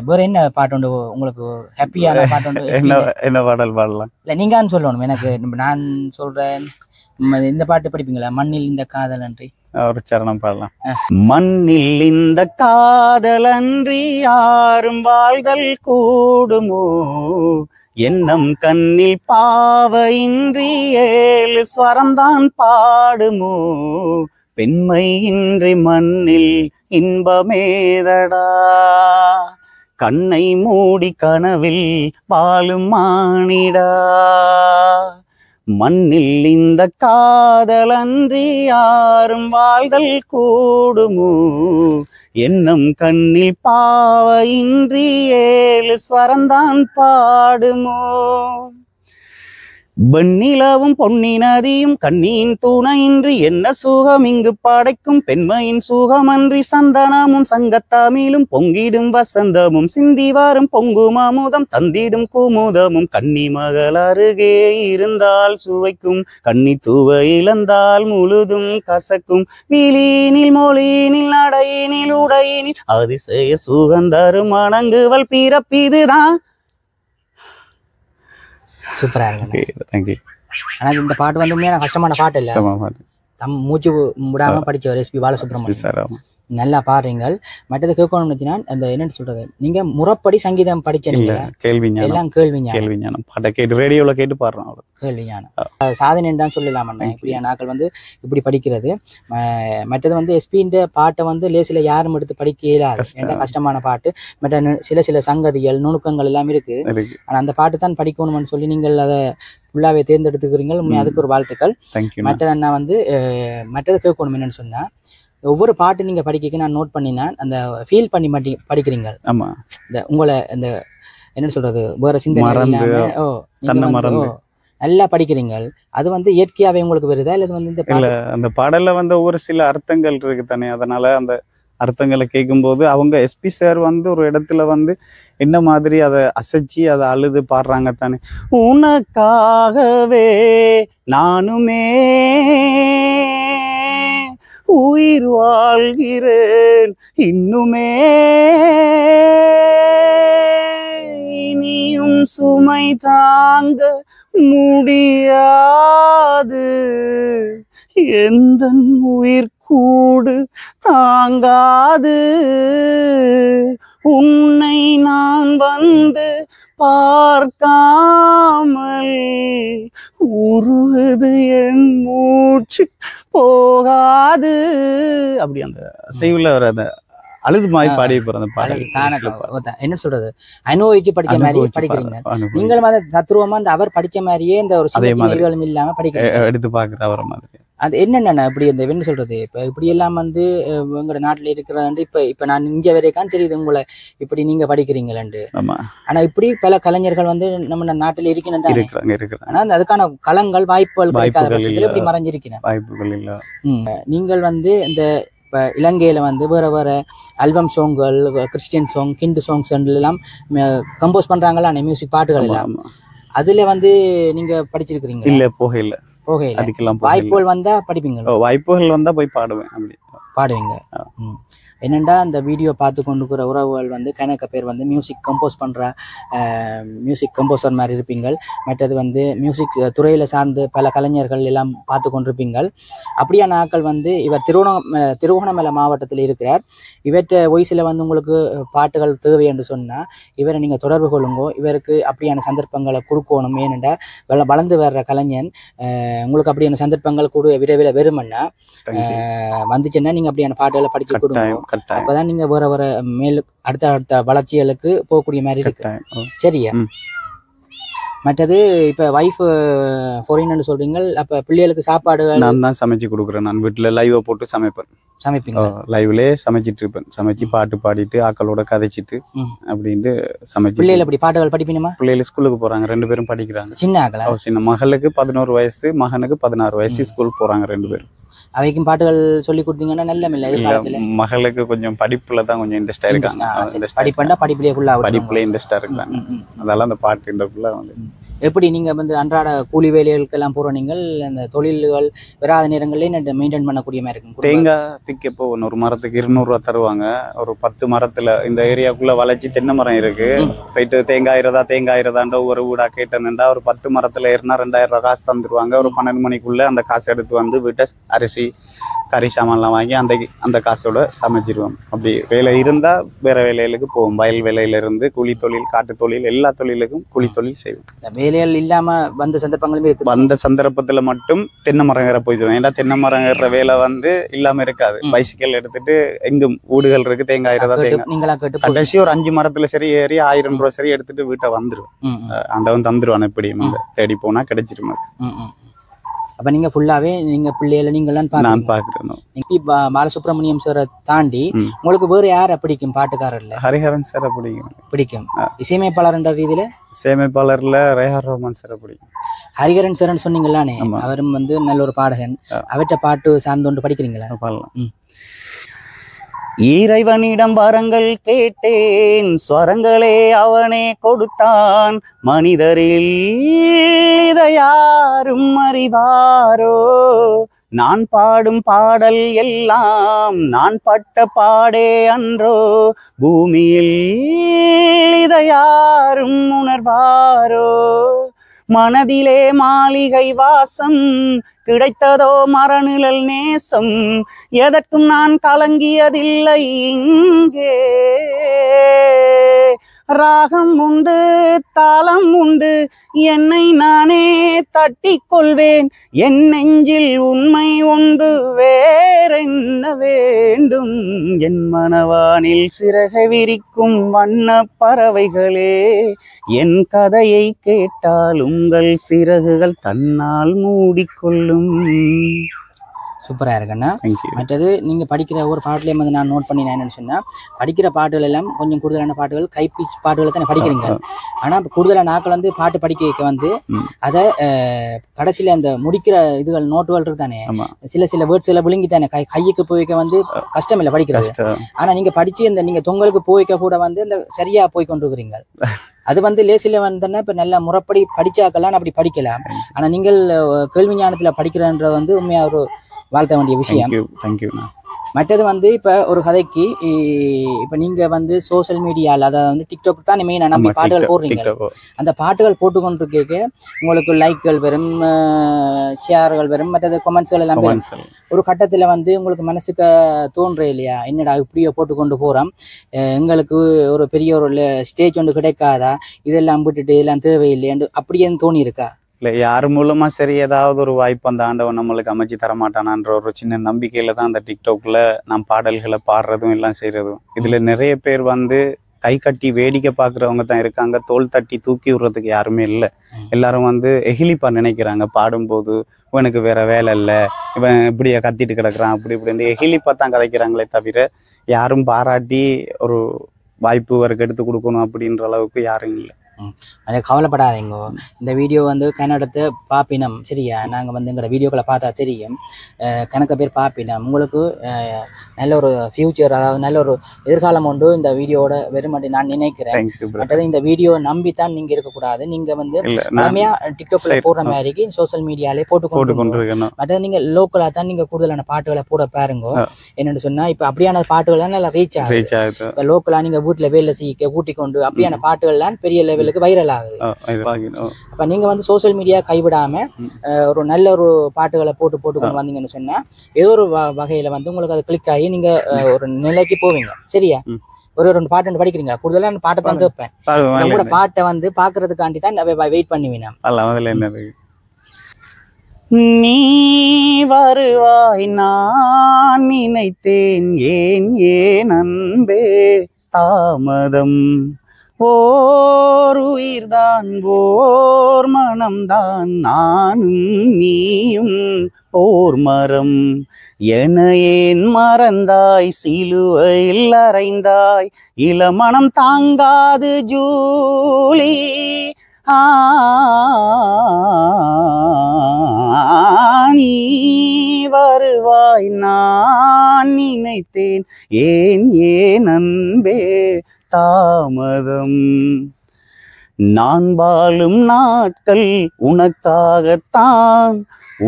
வேற என்ன பாட்டு உண்டு உங்களுக்கு ஹாப்பியான பாட்டு? என்ன பாடல் பாடலாம்? இல்ல நீங்க சொல்லணும். எனக்கு நான் சொல்றேன், இந்த பாட்டு படிப்பீங்களா? மண்ணில் இந்த காதல் நன்றி. ஒரு சரணம் பாடலாம். மண்ணில் இந்த காதலன்றி யாரும் வாழ்தல் கூடுமோ, எண்ணம் கண்ணில் பாவையின்றி 7 ஸ்வரம்தான் பாடுமோ, பெண்மை இன்றி மண்ணில் இன்பமேதடா, கண்ணை மூடி கனவில் வாழும் மானிடா, மண்ணில் இந்த காதலன்றி யாரும் வாழ்தல் கூடுமோ, எண்ணம் கண்ணில் பாவையின்றி 7 ஸ்வரம்தான் பாடுமோ, வெண்ணிலவும் பொன்னி நதியும் கண்ணியின் துணையின்றி என்ன சுகம் இங்கு படைக்கும், பெண்மையின் சுகமன்றி சந்தனமும் சங்கத்தமிழும் பொங்கிடும் வசந்தமும் சிந்தி வரும் பொங்கும் அமுதம் தந்திடும் குமுதமும், கன்னி மகள் அருகே இருந்தால் சுவைக்கும், கன்னி துவை இழந்தால் முழுதும் கசக்கும், விழியினில் மொழியினில் நடையினில் உடையினில் அதிசய சுகந்தரும் மணங்குவல் பிறப்பிதுதான். சூப்பரா இருக்கு. தேங்க்யூ. ஆனா இந்த பாட்டு வந்து உண்மையான கஷ்டமான பாட்டு இல்ல, மூச்சு விடாம படிச்சவர் எஸ்பி பாலசுப்ரமணியம். நல்லா பாடுறீங்கள். மற்றது கேட்கணும்னு அந்த என்னன்னு சொல்றது, நீங்க முறைப்படி சங்கீதம் படிச்சீங்க, எல்லாம் கேள்வி ஞானம் பாட்டை கேட்டு ரேடியோல கேட்டு பாடுறோம், கேள்வி ஞானம் சாதனை தான் சொல்லலாம். இப்படியா நாட்கள் வந்து இப்படி படிக்கிறது. மற்றது வந்து எஸ்பின்ற பாட்டை வந்து லேசில யாரும் எடுத்து படிக்க இயலாது, ஏன்னா கஷ்டமான பாட்டு. மற்ற சில சங்கதிகள் நுணுக்கங்கள் எல்லாம் இருக்கு. ஆனா அந்த பாட்டு தான் படிக்கணும்னு சொல்லி நீங்கள் அதை ஃபுல்லாவே தேர்ந்தெடுத்துக்கிறீங்க. அதுக்கு ஒரு வாழ்த்துக்கள். மற்றது நான் வந்து மற்றது கேட்கணும் என்னன்னு சொன்னா, ஒவ்வொரு பாட்டு நீங்க படிக்க நான் நோட் பண்ணினா அந்த ஃபீல் பண்ணி படிக்கிறீங்க. ஆமா, இந்த உங்களை இந்த என்ன சொல்றது வேற சிந்தனை இல்லாம நல்லா படிக்கிறீங்க. அது வந்து இயற்கையாவே உங்களுக்கு வருதா இல்ல வந்து இந்த அந்த பாடல்ல வந்து ஒரு சில அர்த்தங்கள் இருக்கு தானே, அதனால அந்த அர்த்தங்களை கேட்கும்போது அவங்க எஸ்பி சார் வந்து ஒரு இடத்துல வந்து என்ன மாதிரி அதை அசைச்சி அதை அழுது பாடுறாங்க தானே, உனக்காகவே நானுமே உயிர் வாழ்கிறேன் இன்னுமே, இனியும் சுமை தாங்க முடியாது, எந்தன் உயிர் கூடு தாங்காது, உன்னை நான் வந்து பார்க்காமல் உருவது என் மூச்சு போகாது. அப்படி அந்த செய்யுள்ள வர அந்த அழுது மாதிரி பாடி போற அந்த பாடல் என்ன சொல்றது, அனுபவிச்சு படிச்ச மாதிரி படிக்கிறீங்க. நீங்களும் அந்த தத்துருவமா அந்த அவர் படிச்ச மாதிரியே இந்த ஒரு இதுகளும் இல்லாம படிக்கிறீங்க, எடுத்து பாக்குற அவரை மாதிரி. அது என்னென்ன இப்படி இந்த என்ன சொல்றது, இப்ப இப்படி எல்லாம் வந்து உங்களோட நாட்டுல இருக்கிறாண்டு இப்ப நான் இங்க வரைக்கான்னு தெரியுது உங்களை இப்படி நீங்க படிக்கிறீங்களேண்டு. ஆனா இப்படி பல கலைஞர்கள் வந்து நம்ம நாட்டுல இருக்கணும் தான் இருக்கிறாங்க. ஆனா அதுக்கான களங்கள் வாய்ப்புகள் கிடைக்காத பட்சத்துல இப்படி மறைஞ்சிருக்கிறேன். வாய்ப்புகள் இல்ல. நீங்கள் வந்து இந்த இப்போ இலங்கையில் வந்து வேறு வேறு ஆல்பம் சாங்குகள், கிறிஸ்டியன் சாங், ஹிந்து சாங்ஸ் எல்லாம் கம்போஸ் பண்ணுறாங்களா மியூசிக் பாட்டுகள் எல்லாம், அதில் வந்து நீங்கள் படிச்சிருக்கிறீங்க? இல்லை, போகல. அதுக்கெல்லாம் வாய்ப்புகள் வந்தால் படிப்பீங்க? வாய்ப்புகள் வந்தால் போய் பாடுவேன். அப்படி பாடுவீங்க. என்னென்னா இந்த வீடியோ பார்த்து கொண்டுக்கிற உறவுகள் வந்து கணக்க பேர் வந்து மியூசிக் கம்போஸ் பண்ணுற மியூசிக் கம்போசர் மாதிரி இருப்பீங்கள். மற்றது வந்து மியூசிக் துறையில் சார்ந்து பல கலைஞர்கள் எல்லாம் பார்த்து கொண்டிருப்பீங்கள். அப்படியான ஆட்கள் வந்து இவர் திருவோணமலை மாவட்டத்தில் இருக்கிறார். இவற்றை வயசில் வந்து உங்களுக்கு பாட்டுகள் தேவை என்று சொன்னால் இவரை நீங்கள் தொடர்பு கொள்ளுங்கோ. இவருக்கு அப்படியான சந்தர்ப்பங்களை கொடுக்கணும். ஏனென்றா வளர்ந்து வர்ற கலைஞன் உங்களுக்கு அப்படியான சந்தர்ப்பங்கள் விரைவில் வெறுமன்னா வந்துச்சுன்னா நீங்கள் அப்படியான பாட்டுகளை படித்து கொடுங்க. அப்பதான் நீங்க வேற மேல் அடுத்த வளர்ச்சிகளுக்கு போகக்கூடிய மாதிரி இருக்கு. சரியா? மற்றது இப்ப வைஃப் ஃபாரின் சொல்றீங்க, அப்ப பிள்ளைகளுக்கு சாப்பாடுகள் நான் தான் சமைச்சு கொடுக்குறேன். நான் வீட்டுல லைவ் போட்டு சமைப்பேன். லைவ்லயே சமைச்சிட்டு இருப்பேன். சமைச்சு பாட்டு பாடிட்டு ஆக்களோட கதைச்சிட்டு அப்படின்ட்டு சமைச்சு. பிள்ளைகள் அப்படி பாட்டுகள் படிப்பீனுமா? பிள்ளைகள் ஸ்கூலுக்கு போறாங்க, 2 பேரும் படிக்கிறாங்க. சின்ன ஆக்களா? சின்ன மகளுக்கு 11 வயசு, மகனுக்கு 16 வயசு. ஸ்கூல் போறாங்க 2 பேரும். அவைக்கும் பாட்டுகள் சொல்லி கொடுத்தீங்கன்னா நல்ல எதிர்காலத்துல. மகளுக்கு கொஞ்சம் படிப்புல தான் கொஞ்சம் இன்ட்ரெஸ்டா இருக்காங்க. படிப்புலயே இன்ட்ரெஸ்டா இருக்காங்க. அதெல்லாம் அந்த பாட்டுன்றக்குள்ள வந்து எப்படி நீங்க வந்து அன்றாட கூலி வேலைகளுக்கு எல்லாம் போற நீங்கள் அந்த தொழில்கள் வராத நேரங்கள்லயே மெயின்டைன் பண்ணக்கூடிய மாதிரி இருக்கும். தேங்காய் பிக்கப்போ ஒரு மரத்துக்கு 200 ரூபா தருவாங்க. ஒரு 10 மரத்துல இந்த ஏரியாக்குள்ள வளைச்சி தென்னை மரம் இருக்கு. போயிட்டு தேங்காயிரதாண்ட ஒரு வீடா கேட்டேன்டா ஒரு 10 மரத்துல ஏறினா 2000 ரூபா காசு தந்துருவாங்க. ஒரு 12 மணிக்குள்ள அந்த காசு எடுத்து வந்து வீட்டை அரிசி அரிசி கறி சாமான்லாம் வாங்கி அந்த காசோட சமைச்சிருவோம். அப்படி வேலை இருந்தால் வேறு வேலைகளுக்கு போவோம். வயல் வேலையிலேருந்து கூலி தொழில், காட்டு தொழில், எல்லா தொழிலுக்கும் கூலி தொழில் செய்வோம். வேலைகள் இல்லாமல் வந்த சந்தர்ப்பங்களும் இருக்குது. வந்த சந்தர்ப்பத்தில் மட்டும் தென்னை மரங்கரை போயிடுவோம். ஏன்னா தென்னை மரங்கிற வேலை வந்து இல்லாமல் இருக்காது. பைசிக்கல் எடுத்துட்டு எங்கும் வீடுகள் இருக்கு, தேங்காய் நீங்களா கேட்டு கடைசி ஒரு 5 மரத்துல சரி ஏறி 1000 ரூபா சரி எடுத்துட்டு வீட்டை வந்துருவோம். ஆண்டவன் தந்துருவான். எப்படி தேடி போனா கிடைச்சிருமா. அப்ப நீங்க ஃபுல்லாவே நீங்க பிள்ளைகளை நீங்களாம் நான் பாக்குறேன். பாலசுப்ரமணியம் சாரை தாண்டி உங்களுக்கு வேற யாரை பிடிக்கும்? பாட்டுக்காரர்ல ஹரிஹரன் சாரை பிடிக்கும். இசையமைப்பாளர் என்ற ரீதியில இசையமைப்பாளர்ல ரேஹார் ரோமான் சாரை பிடிக்கும். ஹரிஹரன் சார்ன்னு சொன்னீங்களானே, அவரும் வந்து நல்ல ஒரு பாடகன். அவற்றை பாட்டு சார்ந்தோண்டு படிக்கிறீங்களா? இறைவனிடம் வரங்கள் கேட்டேன், ஸ்வரங்களே அவனே கொடுத்தான். மனிதரில் இதை யாரும் அறிவாரோ? நான் பாடும் பாடல் எல்லாம் நான் பட்ட பாடே அன்றோ? பூமியில் இதை யாரும் உணர்வாரோ? மனதிலே மாளிகை வாசம், கிடைத்ததோ மரநிழல் நேசம். எதற்கும் நான் கலங்கியதில்லை இங்கே. ராகம் உண்டு, தாளம் உண்டு, என்னை நானே தட்டி கொள்வேன். என் நெஞ்சில் உண்மை உண்டு, வேறென்ன வேண்டும்? என் மனவானில் சிறகை விரிக்கும் வண்ண பறவைகளே, என் கதையை கேட்டால் உங்கள் சிறகுகள் தன்னால் மூடிக்கொள்ளும். சூப்பராக இருக்குண்ணா. மற்றது நீங்கள் படிக்கிற ஒரு பாட்டுலேயும் வந்து நான் நோட் பண்ணி நான் என்னென்னு சொன்னால், படிக்கிற பாட்டுகள் எல்லாம் கொஞ்சம் கூடுதலான பாட்டுகள் கைப்பீச் பாட்டுகளை தான் படிக்கிறீங்க. ஆனால் இப்போ கூடுதலான நாட்கள் வந்து பாட்டு படிக்க வைக்க வந்து அதை கடைசியில் அந்த முடிக்கிற இதுகள் நோட்டுகள் இருக்கு தானே, சில வேர்ட்ஸ்களை விழுங்கி தானே கைக்கு போய் வைக்க வந்து கஷ்டம் இல்லை படிக்கிறது. ஆனால் நீங்கள் படித்து இந்த நீங்கள் தொங்கலுக்கு போய் வைக்க கூட வந்து இந்த சரியாக போய் கொண்டு இருக்கிறீங்க. அது வந்து லேசில வந்தோன்னா இப்போ நல்ல முறைப்படி படிச்சாக்கலாம், அப்படி படிக்கலாம். ஆனால் நீங்கள் கேள்வி ஞானத்தில் படிக்கிறன்றது வந்து உண்மையாக ஒரு வாழ்த்த வேண்டிய விஷயம். மற்றது வந்து இப்போ ஒரு கதைக்கு இப்போ நீங்கள் வந்து சோசியல் மீடியாவில், அதாவது வந்து டிக்டாக் தான் மெயினாக நம்பி பாட்டுகள் போடுறீங்க. அந்த பாட்டுகள் போட்டுக்கொண்டு கேட்க உங்களுக்கு லைக்கள் வரும், ஷேர்கள் வரும், மற்றது கமெண்ட்ஸ்கள் எல்லாம் வரும். ஒரு கட்டத்தில் வந்து உங்களுக்கு மனசுக்கு தோன்ற இல்லையா, என்னடா இப்படியோ போட்டுக்கொண்டு போகிறோம், எங்களுக்கு ஒரு பெரிய ஒரு ஸ்டேஜ் ஒன்று கிடைக்காதா, இதெல்லாம் விட்டுட்டு இதெல்லாம் தேவையில்லையாண்டு அப்படியே தோணி இருக்கா? இல்லை, யார் மூலமா சரி ஏதாவது ஒரு வாய்ப்பு அந்த ஆண்டவன் நம்மளுக்கு அமைச்சு தரமாட்டானான்ற ஒரு சின்ன நம்பிக்கையில தான் அந்த டிக்டாக்ல நான் பாடல்களை பாடுறதும் எல்லாம் செய்யறதும். இதுல நிறைய பேர் வந்து கை கட்டி வேடிக்கை பார்க்குறவங்க தான் இருக்காங்க. தோல் தட்டி தூக்கி விடுறதுக்கு யாருமே இல்லை. எல்லாரும் வந்து எகிலிப்பா நினைக்கிறாங்க. பாடும்போது இவனுக்கு வேற வேலை இல்லை, இவன் இப்படியே கத்திட்டு கிடக்குறான், அப்படி இப்படி எகிலிப்பா தான் கதைக்கிறாங்களே தவிர யாரும் பாராட்டி ஒரு வாய்ப்பு அவருக்கு எடுத்து கொடுக்கணும் அப்படின்ற அளவுக்கு யாரும் இல்லை. அதை கவலைப்படாதீங்க. இந்த வீடியோ வந்து கன்னடத்தை பாப்பினம் சரியா, நாங்கள் வந்து எங்களோட வீடியோக்களை பார்த்தா தெரியும், கணக்க பேர் பாப்பினம். உங்களுக்கு நல்ல ஒரு ஃபியூச்சர், அதாவது நல்ல ஒரு எதிர்காலம் உண்டு இந்த வீடியோட வெறுமட்டி நான் நினைக்கிறேன். மற்றது இந்த வீடியோ நம்பித்தான் நீங்கள் இருக்கக்கூடாது. நீங்கள் வந்து எல்லாமையாக டிக்டாக்ல போடுற மாதிரிக்கு சோசியல் மீடியாலே போட்டுக்கொண்டு, மற்றது நீங்கள் லோக்கலாக தான் நீங்கள் கூடுதலான பாட்டுகளை போட பாருங்க. என்னென்னு சொன்னால் இப்போ அப்படியான பாட்டுகள் தான் நல்லா ரீச் ஆகுது. இப்போ லோக்கலாக நீங்கள் வீட்டில் வேலை செய்ய கூட்டிக்கொண்டு அப்படியான பாட்டுகள் தான் பெரிய லெவலுக்கு வைரல் ஆகுது. அப்ப நீங்க வந்து சோசியல் மீடியா கைவிடாம ஒரு நல்ல ஒரு பாட்டுகளை போட்டு வந்தீங்கன்னு சொன்னா ஏதோ ஒரு வகையில வந்து உங்களுக்கு அது கிளிக் ஆகி நீங்க ஒரு நிலைக்கு போவீங்க சரியா. ஒரு 2 பாட்டு படிக்கிறீங்க, கூடுதலா அந்த பாட்டை தான் கேட்பேன். உங்களோட பாட்டை வந்து பாக்குறதுக்காண்டி தான் வெயிட் பண்ணுவேன். நீ வருவாய் நான் நினைத்தேன், ஏன் அன்பே தாமதம். ஓர் உயிர்தான் ஓர் மனம்தான், நானும் நீயும் ஓர் மரம். என ஏன் மறந்தாய், சிலுவையில் அறைந்தாய், இளமனம் தாங்காது ஜூலி. நீ வருவாய் நான் நினைத்தேன், ஏன் அன்பே தாமதம். நான் வாழும் நாட்கள் உனக்காகத்தான்,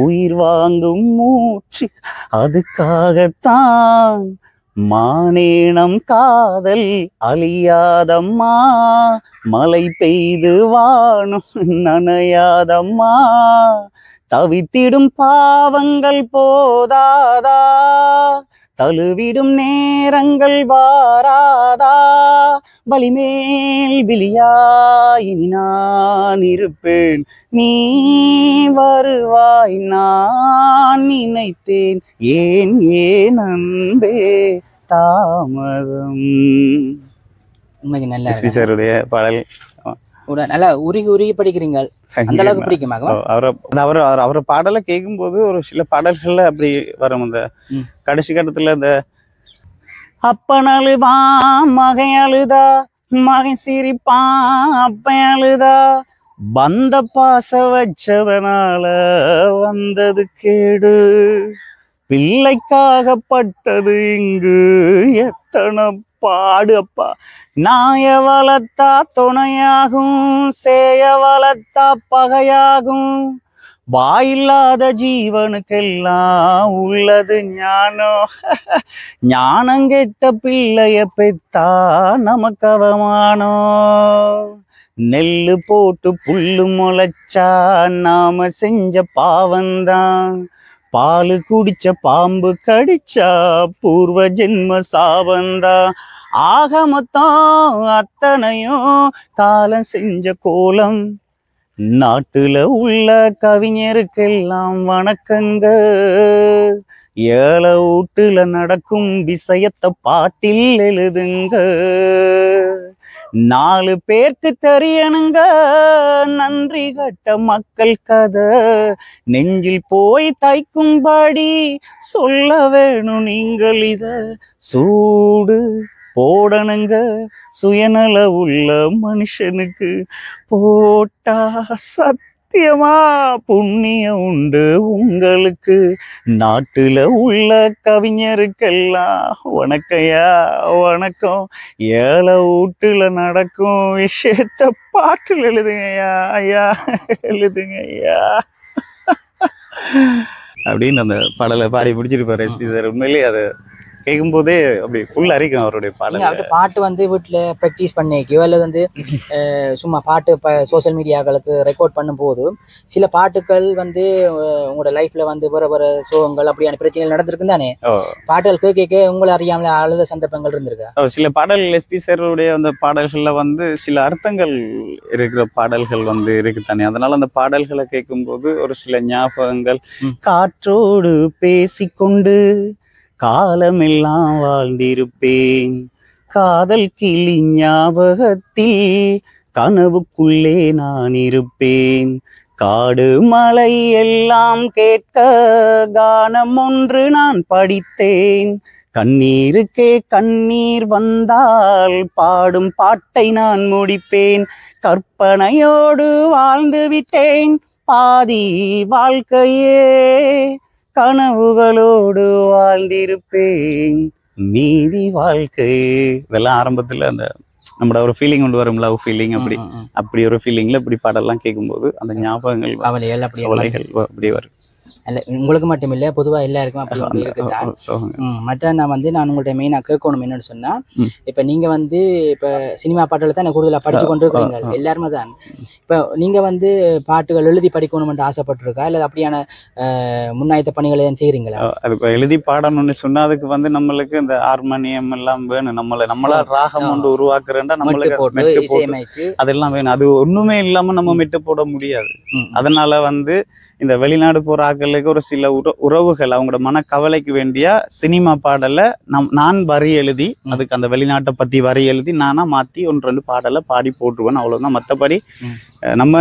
உயிர் வாங்கும் மூச்சு அதுக்காகத்தான். மானேனம் காதல் அழியாதம்மா, மழை பெய்து வானும் நனையாதம்மா. தவித்திடும் பாவங்கள் போதாதா, தழுவிடும் நேரங்கள் வாராதா, வலிமேல் விழியாயினி நான் இருப்பேன், நீ வருவாய் நான் நினைத்தேன், ஏன் ஏன் அன்பே தாமதம். உண்மைக்கு நல்லா எஸ்பி சாருடைய பாடல் நல்லா உருகி உருகி படிக்கிறீங்க. அந்த அளவுக்கு பிடிக்குமா? அவரை பாடலை கேட்கும்போது ஒரு சில பாடல்கள்ல அப்படி வரும். இந்த கடைசி கட்டத்துல இந்த அப்பன் அழுதா மகன் அழுதா, மகன் சிரிப்பான் அப்பன் அழுதா, வந்த பாச வச்சதனால வந்தது கேடு, பிள்ளைக்காகப்பட்டது இங்கு எத்தனை பாடு அப்பா, நாய வளர்த்தா துணையாகும், சேய வளர்த்தா பகையாகும், வாயில்லாத ஜீவனுக்கெல்லாம் உள்ளது ஞானம், ஞானம் கெட்ட பிள்ளைய பெத்தா நமக்கு அவமானம், நெல்லு போட்டு புல்லு முளைச்சா நாம செஞ்ச பாவந்தான், பாலு குடிச்ச பாம்பு கடிச்சா பூர்வ ஜென்ம சாபந்தான், ஆக மொத்தம் அத்தனையும் காலம் செஞ்ச கோலம், நாட்டுல உள்ள கவிஞருக்கெல்லாம் வணக்கங்க, ஏழை வீட்டுல நடக்கும் விஷயத்தை பாட்டில் எழுதுங்க, 4 பேருக்கு தெரியணுங்க நன்றி கட்ட மக்கள் கதை, நெஞ்சில் போய் தைக்கும்படி சொல்ல வேணும் நீங்கள் இத, சூடு போடணுங்க சுயநல உள்ள மனுஷனுக்கு, போட்டா சத்தியமா புண்ணியம் உண்டு உங்களுக்கு, நாட்டுல உள்ள கவிஞருக்கெல்லாம் வணக்கையா வணக்கம், ஏழை வீட்டுல நடக்கும் விஷயத்த பாட்டில் எழுதுங்கய்யா ஐயா எழுதுங்கய்யா அப்படின்னு அந்த பாடலை பாடி முடிச்சிருப்பாரு எஸ்பி சார். உண்மையிலேயே அதை கேட்கும் போதே அப்படி ஃபுல் அரிக்கும் அவருடைய பாடல். அப்படி பாட்டு வந்து வீட்டில் ப்ராக்டிஸ் பண்ணிக்கோ அல்லது வந்து சும்மா பாட்டு சோசியல் மீடியாக்களுக்கு ரெக்கார்ட் பண்ணும்போது சில பாட்டுகள் வந்து உங்களோட லைஃப்ல வந்து வேற சோகங்கள் அப்படியான பிரச்சனைகள் நடந்திருக்கு தானே, பாட்டுகள் கேட்க உங்களை அறியாமல அழுத சந்தர்ப்பங்கள் இருந்திருக்கா? சில பாடல்கள் எஸ்பி சாருடைய அந்த பாடல்கள்ல வந்து சில அர்த்தங்கள் இருக்கிற பாடல்கள் வந்து இருக்கு தானே, அதனால அந்த பாடல்களை கேட்கும்போது ஒரு சில ஞாபகங்கள், காற்றோடு பேசிக்கொண்டு காலமெல்லாம் வாழ்ந்திருப்பேன், காதல் கிளி ஞாபகத்தில் கனவுக்குள்ளே நான் இருப்பேன், காடு மலை எல்லாம் கேட்க கானம் ஒன்று நான் படித்தேன், கண்ணீருக்கே கண்ணீர் வந்தால் பாடும் பாட்டை நான் முடிப்பேன், கற்பனையோடு வாழ்ந்து விட்டேன் பாதி வாழ்க்கையே, கனவுகளோடு வாழ்ந்திருப்பேன் மீதி வாழ்க்கை. இதெல்லாம் ஆரம்பத்துல அந்த நம்மளோட ஒரு ஃபீலிங் கொண்டு வரும், லவ் ஃபீலிங், அப்படி ஒரு ஃபீலிங்ல இப்படி பாடலாம் கேட்கும்போது அந்த ஞாபகங்கள் கவலைகள் அப்படி வரும். அல்ல உங்களுக்கு மட்டும் இல்லை, பொதுவாக எல்லாருக்கும் அப்படி இருக்குதான். மற்ற நான் உங்கள்கிட்ட மெயினாக கேட்கணும் என்னன்னு சொன்னா, இப்போ நீங்க வந்து இப்போ சினிமா பாட்டுகள் தான் கூடுதலாக படிச்சு கொண்டு இருக்கிறீங்க எல்லாருமே தான். இப்போ நீங்க வந்து பாட்டுகள் எழுதி படிக்கணும்னு ஆசைப்பட்டிருக்கா இல்லை அப்படியான முன்னாயத்த பணிகளை செய்யறீங்களா? அது எழுதி பாடணும்னு சொன்னா அதுக்கு வந்து நம்மளுக்கு இந்த ஹார்மோனியம் எல்லாம் வேணும், நம்மளா ராகம் கொண்டு உருவாக்குறேன்டா நம்மளுக்கு இசையமைச்சு அதெல்லாம் வேணும். அது ஒண்ணுமே இல்லாம நம்ம மெட்டு போட முடியாது. அதனால வந்து இந்த வெளிநாடு போற ஆட்களுக்கு ஒரு சில உறவுகள் அவங்களோட மனக்கவலைக்கு வேண்டிய சினிமா பாடலை நான் வரி எழுதி அதுக்கு அந்த வெளிநாட்டை பத்தி வரி எழுதி நானா மாத்தி 1-2 பாடலை பாடி போட்டுருவேன், அவ்வளவுதான். மற்றபடி நம்ம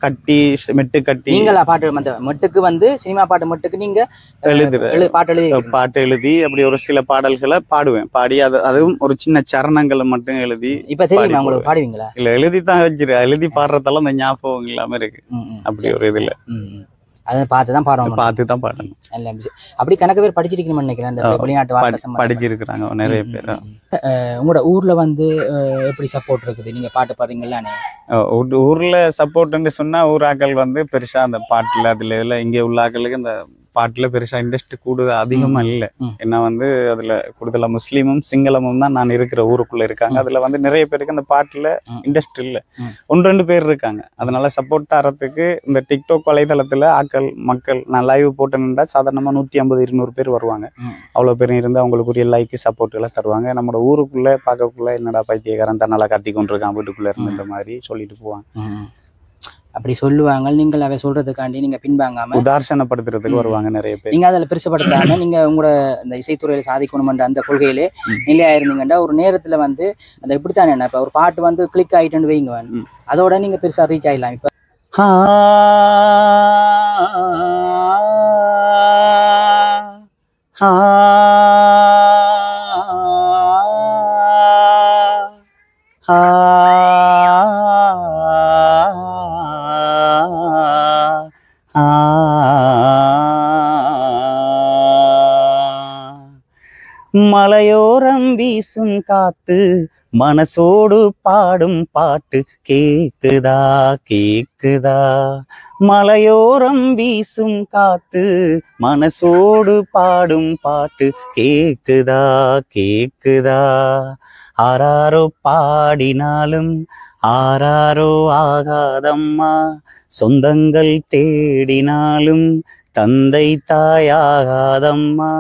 கட்டி மெட்டு கட்டி நீங்களா பாட்டு மெட்டுக்கு வந்து சினிமா பாட்டு மெட்டுக்கு நீங்க பாட்டு எழுதி அப்படி ஒரு சில பாடல்களை பாடுவேன், பாடி அதுவும் ஒரு சின்ன சரணங்களை மட்டும் எழுதி. இப்ப தெரியுமா உங்களுக்கு பாடுவீங்களா? இல்ல எழுதி தான் வச்சிரு, எழுதி பாடுறதால அந்த ஞாபகம் இல்லாம இருக்கு. அப்படி ஒரு இதுல அதை பார்த்து தான் பாடணும். அப்படி கணக்கு பேர் படிச்சிருக்கணும்னு நினைக்கிறேன், அந்த வெளிநாட்டு படிச்சிருக்கிறாங்க நிறைய பேர். உங்களோட ஊர்ல வந்து எப்படி சப்போர்ட் இருக்குது? நீங்க பாட்டு பாடுறீங்களானே? ஊர்ல சப்போர்ட்னு சொன்னா ஊராக்கள் வந்து பெருசா அந்த பாட்டுல அதுல இதுல இங்க உள்ள ஆக்களுக்கு இந்த பாட்டுல பெருசா இன்ட்ரெஸ்ட் கூடுதல் அதிகமா இல்லை. ஏன்னா வந்து அதுல கூடுதலா முஸ்லீமும் சிங்களமும் தான் நான் இருக்கிற ஊருக்குள்ள இருக்காங்க. அதுல வந்து நிறைய பேருக்கு அந்த பாட்டுல இன்ட்ரெஸ்ட் இல்லை. 1-2 பேர் இருக்காங்க. அதனால சப்போர்ட் தரத்துக்கு இந்த டிக்டாக் வலைதளத்துல மக்கள் நான் லைவ் போட்டேன்னா சாதாரணமா 150-200 பேர் வருவாங்க. அவ்வளவு பேரும் இருந்து அவங்களுக்குரிய லைக் சப்போர்ட் எல்லாம் தருவாங்க. நம்மளோட ஊருக்குள்ள பார்க்கக்குள்ள என்னடா பைத்தியக்காரன் தன்னால கத்தி கொண்டிருக்கான் வீட்டுக்குள்ள இருந்து இந்த மாதிரி சொல்லிட்டு போவாங்க. அப்படி சொல்லுவாங்க. நீங்கள் அவை சொல்றதுக்காண்டி நீங்க பின்வாங்காம உதாரணப்படுத்துறதுக்கு வருவாங்க நிறைய பேர். நீங்க அதில் பெருசுப்படுத்தாம நீங்க உங்களோட இந்த இசைத்துறையில சாதிக்கணும்ன்ற அந்த கொள்கையிலே நிலையா இருந்தீங்கன்னா ஒரு நேரத்துல வந்து அந்த இப்படித்தானே இப்ப ஒரு பாட்டு வந்து கிளிக் ஆயிட்டுன்னு வைங்க, அதோட நீங்க பெருசா ரீச் ஆயிடலாம். இப்ப மலையோரம் வீசும் காத்து மனசோடு பாடும் பாட்டு கேக்குதா கேக்குதா. மலையோரம் வீசும் காத்து மனசோடு பாடும் பாட்டு கேக்குதா கேக்குதா. ஆராரோ பாடினாலும் ஆராரோ ஆகாதம்மா, சொந்தங்கள் தேடினாலும் தந்தை தாயாகாதம்மா,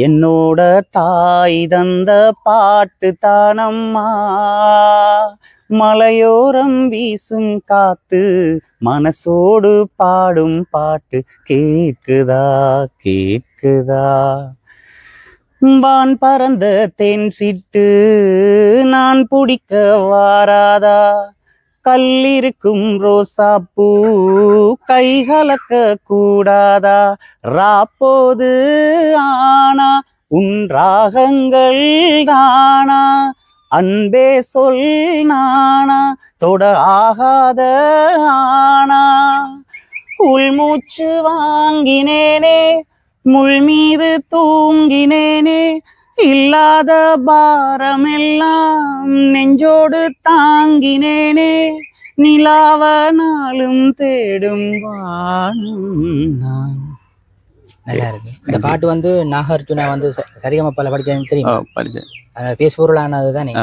என்னோட தாய் தந்த பாட்டு தானம்மா. மலையோரம் வீசும் காத்து மனசோடு பாடும் பாட்டு கேக்குதா கேக்குதா. வான் பறந்த தேன் சிட்டு நான் பிடிக்க வாராதா, கல்லிருக்கும் ரோசாப்பூ கை கலக்க கூடாதா. ராப்போது ஆனா உன் ராகங்கள் தானா, அன்பே சொல் நானா தொட ஆகாத ஆனா. உள்மூச்சு வாங்கினேனே முள் மீது தூங்கினேனே, இல்லாத பாரமெல்லாம் நெஞ்சோடு தாங்கினேனே, நிலாவ நாளும் தேடும் வானும் நான். நல்லா இருக்கு. இந்த பாட்டு வந்து நாகார்ஜுனா வந்து சரிகமப்பால படிச்சது தெரியுமா? படிச்சேன். பேசுபொருளானது தானே.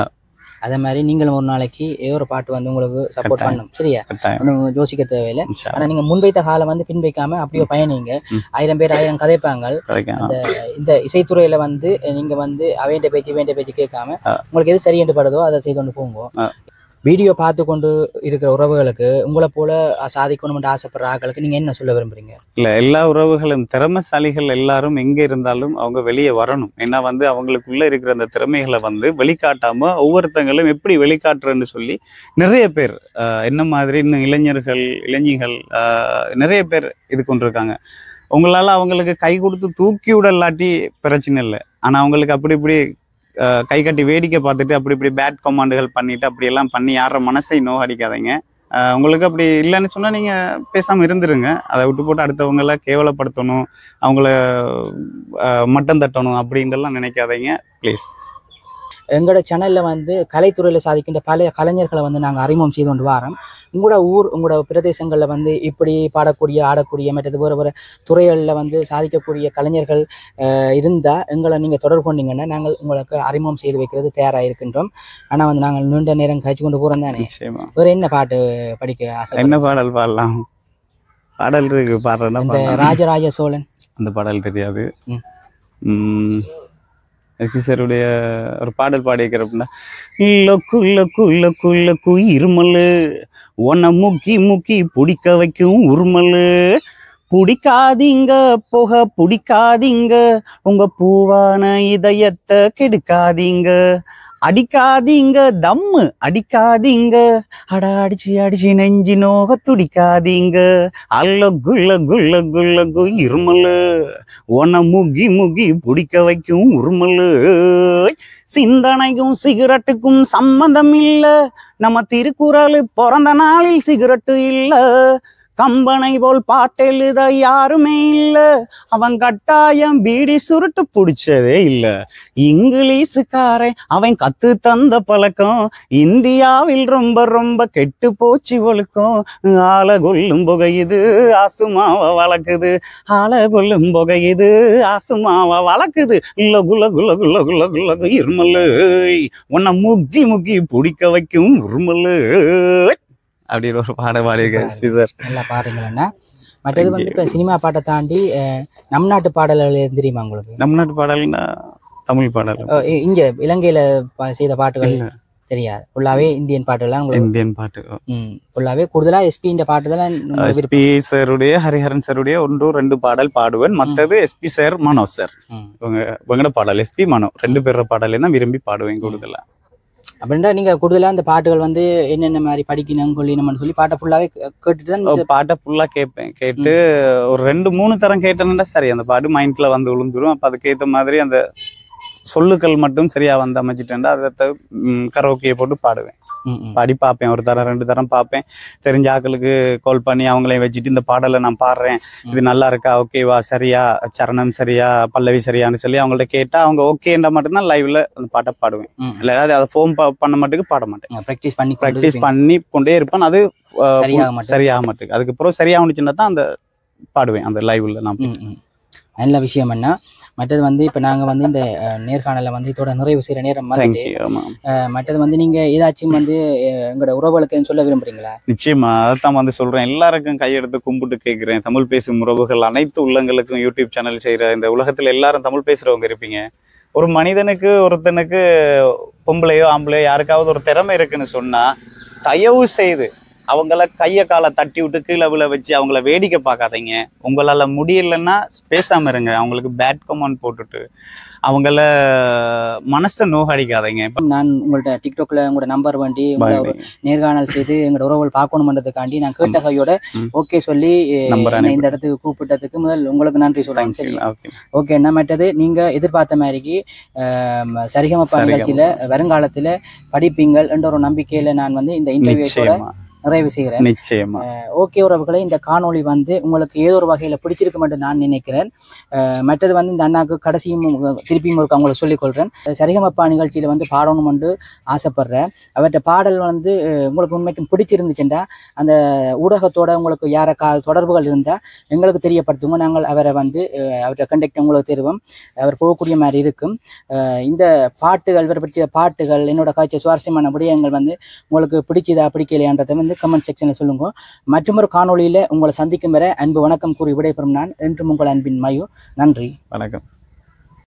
அதே மாதிரி நீங்களும் ஒரு நாளைக்கு ஏதோ ஒரு பாட்டு வந்து உங்களுக்கு சப்போர்ட் பண்ணும். சரியா? ஒன்றும் யோசிக்க தேவையில்லை. ஆனா நீங்க முன்வைத்த காலம் வந்து பின் வைக்காம அப்படியே பயணிங்க. 1000 பேர் 1000 கதைப்பாங்க. அந்த இந்த இசைத்துறையில வந்து நீங்க வந்து அவைண்ட பேச்சு கேட்காம உங்களுக்கு எது சரி என்று படுதோ அதை செய்து கொண்டு போங்க. வீடியோ பார்த்து கொண்டு இருக்கிற உறவுகளுக்கு உங்களை போல சாதிக்கணும்னு ஆசைப்படுற ஆட்களுக்கு நீங்க என்ன சொல்ல விரும்புறீங்க? இல்ல, எல்லா உறவுகளும் திறமைசாலிகள் எல்லாரும் எங்க இருந்தாலும் அவங்க வெளியே வரணும். ஏன்னா வந்து அவங்களுக்குள்ள இருக்கிற அந்த திறமைகளை வந்து வெளிக்காட்டாம ஒவ்வொருத்தங்களும் எப்படி வெளிக்காட்டுறன்னு சொல்லி நிறைய பேர் என்ன மாதிரி இன்னும் இளைஞர்கள் நிறைய பேர் இது கொண்டிருக்காங்க. உங்களால அவங்களுக்கு கை கொடுத்து தூக்கி விடலாட்டி பிரச்சனை இல்லை. ஆனா அவங்களுக்கு அப்படி இப்படி கை கட்டி வேடிக்கை பார்த்துட்டு அப்படி இப்படி பேட் கமாண்டுகள் பண்ணிட்டு அப்படியெல்லாம் பண்ணி யார மனசை நோகடிக்காதீங்க. உங்களுக்கு அப்படி இல்லைன்னு சொன்னால் நீங்கள் பேசாமல் இருந்துருங்க. அதை விட்டு போட்டு அடுத்தவங்கள கேவலப்படுத்தணும், அவங்கள மட்டம் தட்டணும் அப்படின்றலாம் நினைக்காதீங்க ப்ளீஸ். எங்களோட சேனலில் வந்து கலைத்துறையில் சாதிக்கின்ற பல கலைஞர்களை வந்து நாங்கள் அறிமுகம் செய்து கொண்டு வரோம். உங்களோட பிரதேசங்களில் வந்து இப்படி பாடக்கூடிய ஆடக்கூடிய மற்றது வேறு துறைகளில் வந்து சாதிக்கக்கூடிய கலைஞர்கள் இருந்தால் எங்களை நீங்கள் தொடர்பு கொண்டீங்கன்னா நாங்கள் உங்களுக்கு அறிமுகம் செய்து வைக்கிறது தயாராக இருக்கின்றோம். ஆனால் வந்து நாங்கள் நீண்ட நேரம் கழிச்சு கொண்டு போகிறோம் தானே. வேறு என்ன பாட்டு படிக்க ஆசை? என்ன பாடல் பாடலாம்? பாடல் இருக்கு பாடுறேன்னா இந்த ராஜராஜ சோழன் அந்த பாடல் தெரியாது. எஸ்பிசருடைய ஒரு பாடல் பாடிக்கிறப்ப லொக்கு இருமலு உன்னை முக்கி பிடிக்க வைக்கும் உருமலு, பிடிக்காதீங்க புகை பிடிக்காதீங்க, உங்க பூவான இதயத்தை கெடுக்காதீங்க, அடிக்காதீங்க தம்மு அடிக்காதீங்க, அடிச்சு நெஞ்சி நோக துடிக்காதீங்க, அல்ல இருமலு உன்னை முக்கி பிடிக்க வைக்கும் உருமலு. சிந்தனைக்கும் சிகரெட்டுக்கும் சம்பந்தம் இல்ல, நம்ம திருக்குறள் பிறந்த நாளில் சிகரெட்டு இல்ல, கம்பனை போல் பாட்டெழுத யாருமே இல்ல, அவன் கட்டாயம் பீடி சுருட்டு பிடிச்சதே இல்ல. இங்கிலீஷுக்காரன் அவன் கத்து தந்த பழக்கம், இந்தியாவில் ரொம்ப ரொம்ப கெட்டு போச்சு ஒழுக்கம். ஆள கொல்லும் புகையுது ஆசுமாவ வளர்க்குது, ஆள கொல்லும் புகையுது ஆசுமாவ வளர்க்குது. குல குல குல குல குல இருமல்லு உன்னை முக்கி முக்கி பிடிக்க வைக்கும் உருமல்லு அப்படின்னு ஒரு பாட பாடியிருக்கேன் எஸ்பி சார். நல்லா பாடுறீங்களா? மற்றது வந்து இப்போ சினிமா பாட்டை தாண்டி நம் நாட்டு பாடல்கள் தெரியுமா உங்களுக்கு? நம் நாட்டு பாடல்னா தமிழ் பாடல். இங்க இலங்கையில செய்த பாட்டுகள் தெரியாது, ஃபுல்லாவே இந்தியன் பாட்டுலாம் உங்களுக்கு? இந்தியன் பாட்டு ஃபுல்லாவே கூடுதலா எஸ்பி இந்த பாட்டு தான். எஸ்பி சாருடைய ஹரிஹரன் சாருடைய 1-2 பாடல் பாடுவேன். மற்றது எஸ்பி சார் மனோ சார் இவங்களோட பாடல் எஸ்பி மனோ 2 பேரோட பாடலே தான் விரும்பி பாடுவேன் கூடுதலா. அப்படின்னா நீங்க கூடுதலா அந்த பாட்டுகள் வந்து என்னென்ன மாதிரி படிக்கணும் கொள்ளினம்னு சொல்லி பாட்டை ஃபுல்லாவே கேட்டுட்டு தான்? பாட்டை ஃபுல்லா கேட்பேன். கேட்டு ஒரு 2-3 தரம் கேட்டேன்னா சரி அந்த பாட்டு மைண்ட்ல வந்து விழுந்துரும். அப்ப அதுக்கேற்ற மாதிரி அந்த சொல்லுக்கள் மட்டும் சரியா வந்து அமைச்சிட்டேன்டா அதை கரோக்கியை போட்டு பாடுவேன். பாடி பார்ப்பேன், 1 தரம் 2 தரம் பார்ப்பேன். தெரிஞ்ச ஆக்களுக்கு கால் பண்ணி அவங்களையும் வச்சுட்டு இந்த பாடலை நான் பாடுறேன், இது நல்லா இருக்கா, ஓகேவா, சரியா, சரணம் சரியா, பல்லவி சரியான்னு சொல்லி அவங்கள்ட்ட கேட்டா அவங்க ஓகேன்ற மட்டும்தான் லைவ்ல அந்த பாட்டை பாடுவேன். இல்லை அதை ஃபோன் பண்ண மாட்டுக்கு பாட மாட்டேன். ப்ராக்டிஸ் பண்ணி கொண்டே இருப்பேன். அது சரியாக மாட்டுக்கு அதுக்கப்புறம் சரியாகணுச்சுன்னா தான் அந்த பாடுவேன் அந்த லைவ்ல. நான் நல்ல விஷயம் என்ன. மற்றது வந்து இப்போ நாங்கள் வந்து இந்த நேர்காணலை வந்து இதோட நிறைவு செய்கிற நேரம் மாதிரி, மற்றது வந்து நீங்கள் ஏதாச்சும் வந்து எங்களோட உறவுகளுக்கு சொல்ல விரும்புறீங்களா? நிச்சயமா, அதான் வந்து சொல்கிறேன். எல்லாருக்கும் கையெடுத்து கும்பிட்டு கேட்குறேன். தமிழ் பேசும் உறவுகள் அனைத்து உள்ளங்களுக்கும் யூடியூப் சேனல் செய்கிற இந்த உலகத்தில் எல்லாரும் தமிழ் பேசுகிறவங்க இருப்பீங்க. ஒரு மனிதனுக்கு ஒருத்தனுக்கு பொம்பளையோ ஆம்பளையோ யாருக்காவது ஒரு திறமை இருக்குன்னு சொன்னால் தயவு செய்து அவங்கள கையை காலை தட்டி விட்டு கீழே விழ வச்சு அவங்கள வேடிக்கை பார்க்காதீங்க. உங்களால் முடியலன்னா பேசாமல் இருங்க. அவங்களுக்கு பேட் கமெண்ட் போட்டுட்டு அவங்கள மனசை நோகடிக்காதீங்க. இப்போ நான் உங்கள்ட்ட டிக்டாக்ல உங்களோட நம்பர் வேண்டி உங்களை ஒரு நேர்காணல் செய்து எங்களோட உறவுகள் பார்க்கணுன்றதுக்காண்டி நான் கேட்ட கையோட ஓகே சொல்லி இந்த இடத்துக்கு கூப்பிட்டதுக்கு முதல் உங்களுக்கு நன்றி சொல்றேன். சரி, ஓகே. என்ன மற்றது நீங்க எதிர்பார்த்த மாதிரிக்கு சரிகமப்பா நிகழ்ச்சியில வருங்காலத்துல படிப்பீங்கள் என்ற ஒரு நம்பிக்கையில நான் வந்து இந்த இன்டர்வியூ நிறைவு செய்கிறேன். நிச்சயமா. ஓகே உறவுகளை, இந்த காணொளி வந்து உங்களுக்கு ஏதோ ஒரு வகையில் பிடிச்சிருக்கும் என்று நான் நினைக்கிறேன். மற்றது வந்து இந்த அண்ணாக்கு கடைசியும் திருப்பியும் ஒரு அவங்களுக்கு சொல்லிக்கொள்கிறேன். சரிகமப்பா நிகழ்ச்சியில் வந்து பாடணும் என்று ஆசைப்படுறேன். அவற்றை பாடல் வந்து உங்களுக்கு உண்மைக்கும் பிடிச்சிருந்துச்சுண்டா அந்த ஊடகத்தோட உங்களுக்கு யார தொடர்புகள் இருந்தால் எங்களுக்கு தெரியப்படுத்துங்க. நாங்கள் அவரை வந்து அவற்றை கண்டக்ட் உங்களுக்கு தருவோம். அவர் போகக்கூடிய மாதிரி இருக்கும். இந்த பாட்டுகள் இவரை பற்றிய பாட்டுகள் என்னோட காய்ச்சல் சுவாரஸ்யமான விடயங்கள் வந்து உங்களுக்கு பிடிக்குதா பிடிக்கலையான்றதை வந்து கமெண்ட் செக்ஷனில் சொல்லுங்க. மற்றொரு காணொளியில் உங்களை சந்திக்கும் வரை அன்பு வணக்கம் கூறி விடைபெறும் நான் என்றும் உங்கள் அன்பின் மயு. நன்றி, வணக்கம்.